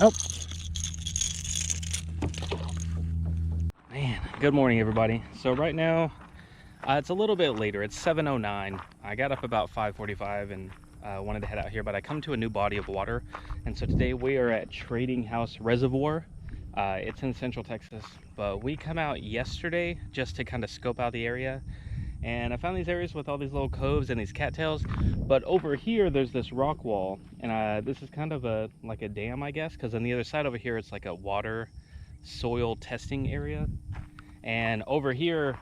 Oh. Man, good morning everybody. So right now, it's a little bit later. It's 7:09. I got up about 5:45 and wanted to head out here, but I come to a new body of water. And so today we are at Trading House Reservoir. It's in Central Texas, but we come out yesterday just to kind of scope out the area. And I found these areas with all these little coves and these cattails. But over here, there's this rock wall. And this is kind of like a dam, I guess, because on the other side over here, it's like a water soil testing area. And over here,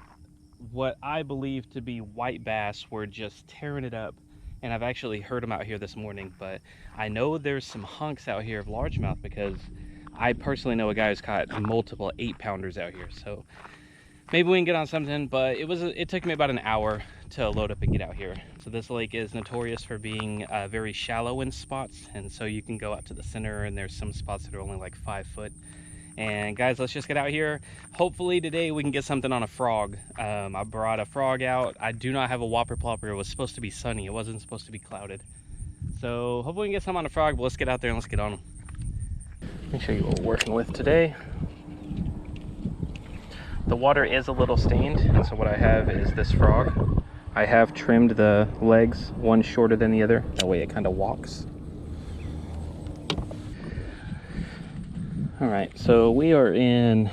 what I believe to be white bass were just tearing it up. And I've actually heard them out here this morning, but I know there's some hunks out here of largemouth because I personally know a guy who's caught multiple 8-pounders out here. So maybe we can get on something, but it took me about an hour to load up and get out here. So this lake is notorious for being very shallow in spots, and so you can go out to the center and there's some spots that are only like 5 foot. And guys, let's just get out here. Hopefully today we can get something on a frog. I brought a frog out. I do not have a whopper plopper. It was supposed to be sunny. It wasn't supposed to be clouded. So hopefully we can get some on a frog, but let's get out there and let's get on them. Let me show you what we're working with today. The water is a little stained, and so what I have is this frog. I have trimmed the legs, one shorter than the other. That way it kind of walks. All right, so we are in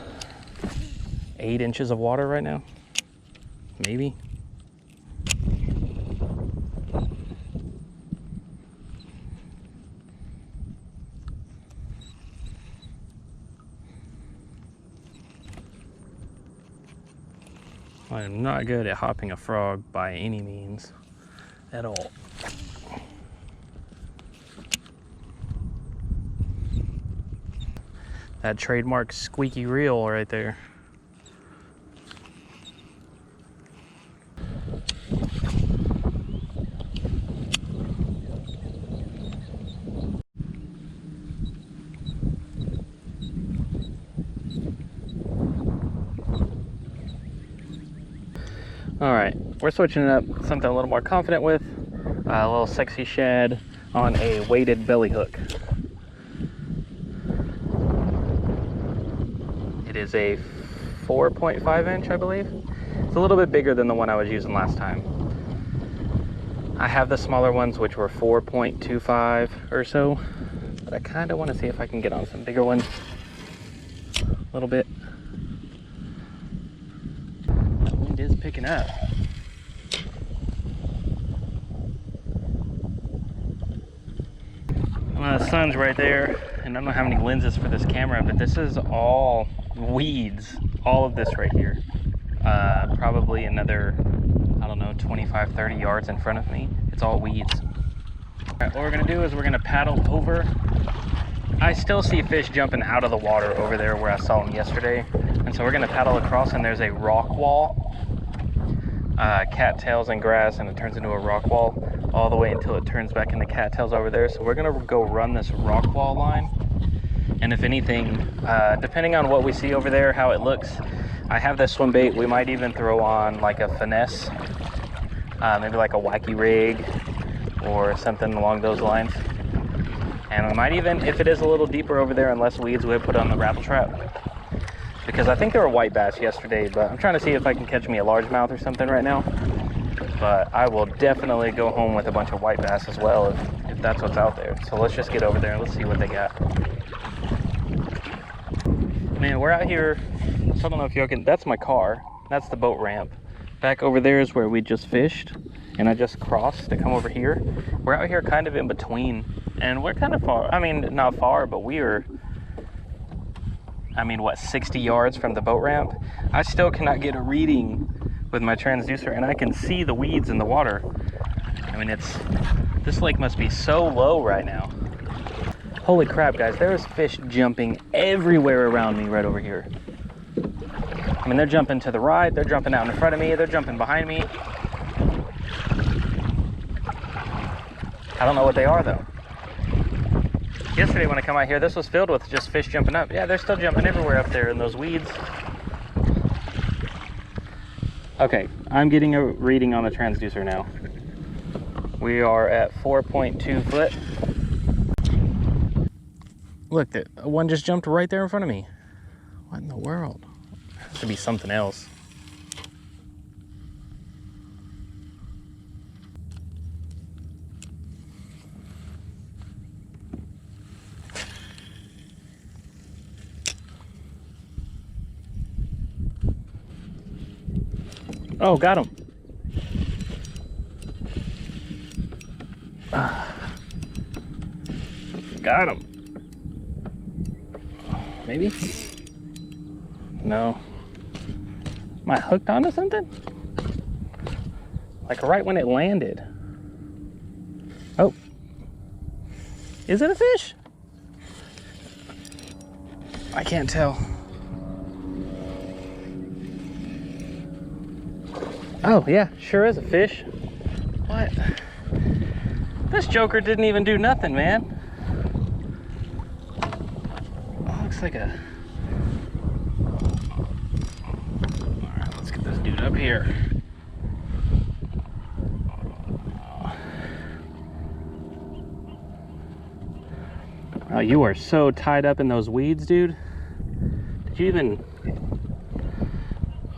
8 inches of water right now, maybe. I am not good at hopping a frog by any means at all. That trademark squeaky reel right there. All right, we're switching it up, something a little more confident with, a little sexy shad on a weighted belly hook. It is a 4.5 inch, I believe. It's a little bit bigger than the one I was using last time. I have the smaller ones, which were 4.25 or so, but I kind of want to see if I can get on some bigger ones a little bit. The wind is picking up. Well, the sun's right there, and I don't know how many lenses for this camera, but this is all weeds, all of this right here. Probably another, I don't know, 25, 30 yards in front of me. It's all weeds. All right, what we're gonna do is we're gonna paddle over. I still see fish jumping out of the water over there where I saw them yesterday. And so we're gonna paddle across, and there's a rock wall, cattails and grass, and it turns into a rock wall all the way until it turns back into cattails over there. So we're gonna go run this rock wall line. And if anything, depending on what we see over there, how it looks, I have this swim bait. We might even throw on like a finesse, maybe like a wacky rig or something along those lines. And we might even, if it is a little deeper over there and less weeds, we'll put on the rattle trap. Because I think there were white bass yesterday, but I'm trying to see if I can catch me a largemouth or something right now. But I will definitely go home with a bunch of white bass as well if that's what's out there. So let's just get over there and let's see what they got. Man, we're out here, so I don't know if y'all can, that's my car. That's the boat ramp. Back over there is where we just fished, and I just crossed to come over here. We're out here kind of in between, and we're kind of far. I mean, not far, but we are, I mean, what, 60 yards from the boat ramp? I still cannot get a reading with my transducer, and I can see the weeds in the water. I mean, this lake must be so low right now. Holy crap, guys, there's fish jumping everywhere around me right over here. I mean, they're jumping to the right, they're jumping out in front of me, they're jumping behind me. I don't know what they are, though. Yesterday when I come out here, this was filled with just fish jumping up. Yeah, they're still jumping everywhere up there in those weeds. Okay, I'm getting a reading on the transducer now. We are at 4.2 foot. Look, one just jumped right there in front of me. What in the world? It has to be something else. Oh, got him. Got him. Maybe? No. Am I hooked onto something? Like right when it landed. Oh. Is it a fish? I can't tell. Oh, yeah, sure is a fish. What? This joker didn't even do nothing, man. Oh, looks like a... All right, let's get this dude up here. Oh, you are so tied up in those weeds, dude. Did you even...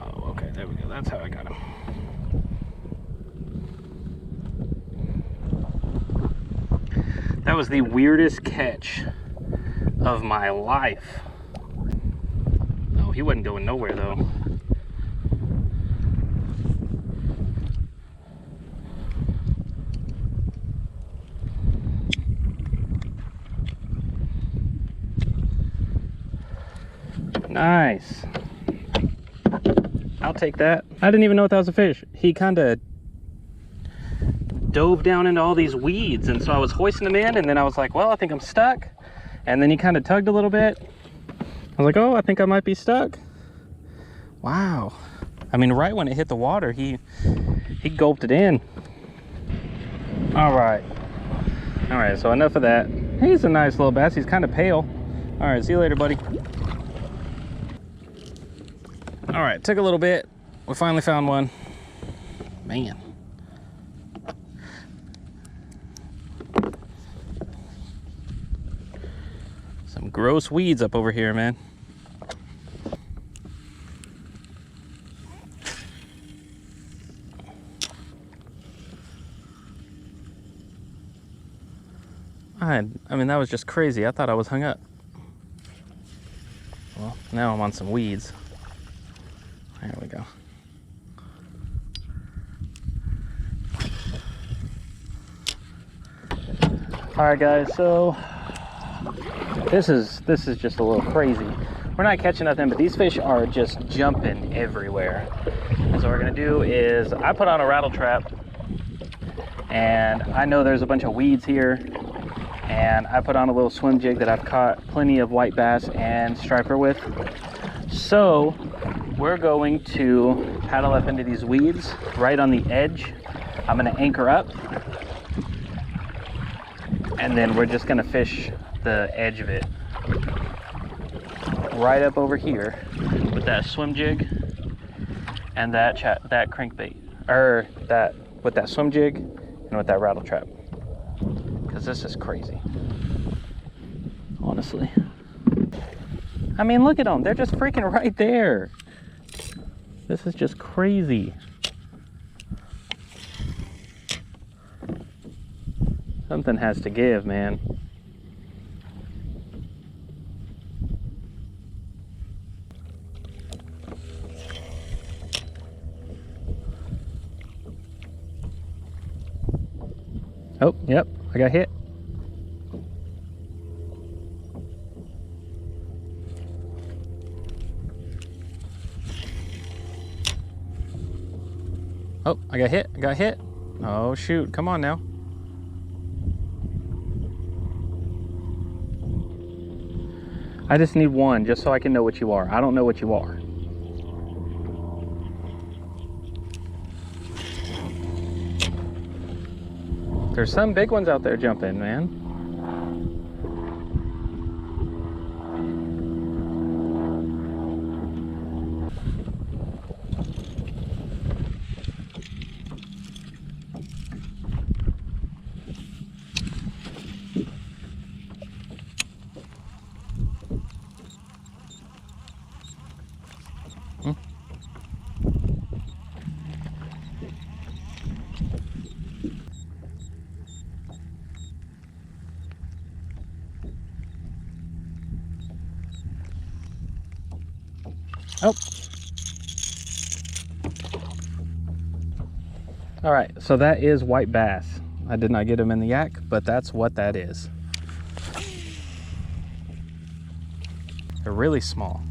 Oh, okay, there we go. That's how I got him. That was the weirdest catch of my life. Oh, he wasn't going nowhere though. Nice. I'll take that. I didn't even know that was a fish. He kind of dove down into all these weeds, and so I was hoisting him in, and then I was like, well, I think I'm stuck. And then he kind of tugged a little bit. I was like, oh, I think I might be stuck. Wow. I mean, right when it hit the water, he gulped it in. All right, so enough of that. He's a nice little bass. He's kind of pale. All right, see you later, buddy. All right, took a little bit. We finally found one. Man. Some gross weeds up over here, man. I mean, that was just crazy. I thought I was hung up. Well, now I'm on some weeds. There we go. All right, guys, so this is just a little crazy. We're not catching nothing, but these fish are just jumping everywhere. And so what we're gonna do is I put on a rattle trap, and I know there's a bunch of weeds here, and I put on a little swim jig that I've caught plenty of white bass and striper with. So we're going to paddle up into these weeds right on the edge. I'm gonna anchor up, and then we're just gonna fish the edge of it right up over here with that swim jig and that crankbait, or with that swim jig and with that rattle trap, because this is crazy, honestly. I mean, look at them, they're just freaking right there. This is just crazy. Something has to give, man. Oh, yep, I got hit. Oh, I got hit. Oh shoot, come on now. I just need one, just so I can know what you are. I don't know what you are. There's some big ones out there jumping, man. Oh. All right, so that is white bass. I did not get him in the yak, but that's what that is. They're really small.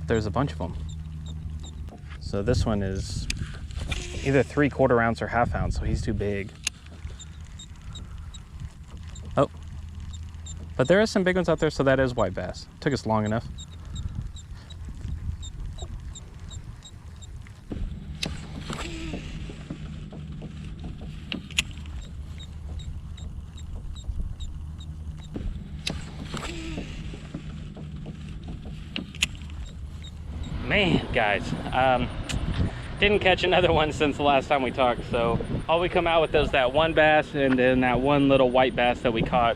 There's a bunch of them. So this one is either 3/4 ounce or 1/2 ounce, so he's too big. Oh, but there is some big ones out there, so that is white bass. Took us long enough. Man, guys, didn't catch another one since the last time we talked, so all we come out with is that one bass and then that one little white bass that we caught.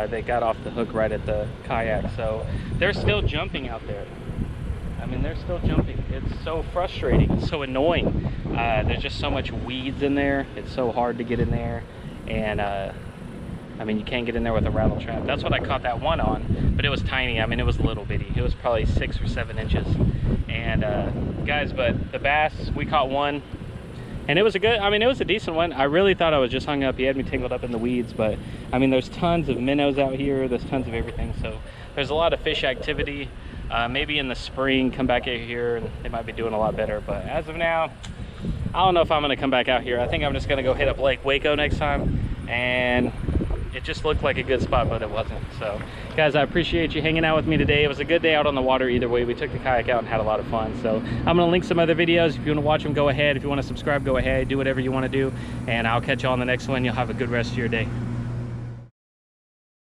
They got off the hook right at the kayak, so they're still jumping out there. I mean, they're still jumping. It's so frustrating. It's so annoying. There's just so much weeds in there. It's so hard to get in there, and I mean, you can't get in there with a rattle trap. That's what I caught that one on, but it was tiny. I mean, it was little bitty. It was probably 6 or 7 inches. And guys, but the bass, we caught one, and it was a good, I mean, it was a decent one. I really thought I was just hung up. He had me tangled up in the weeds, but I mean, there's tons of minnows out here. There's tons of everything. So there's a lot of fish activity. Maybe in the spring, come back out here and they might be doing a lot better. But as of now, I don't know if I'm gonna come back out here. I think I'm just gonna go hit up Lake Waco next time, and it just looked like a good spot, but it wasn't. So guys, I appreciate you hanging out with me today. It was a good day out on the water either way. We took the kayak out and had a lot of fun. So I'm gonna link some other videos. If you wanna watch them, go ahead. If you wanna subscribe, go ahead. Do whatever you wanna do, and I'll catch you on the next one. You'll have a good rest of your day.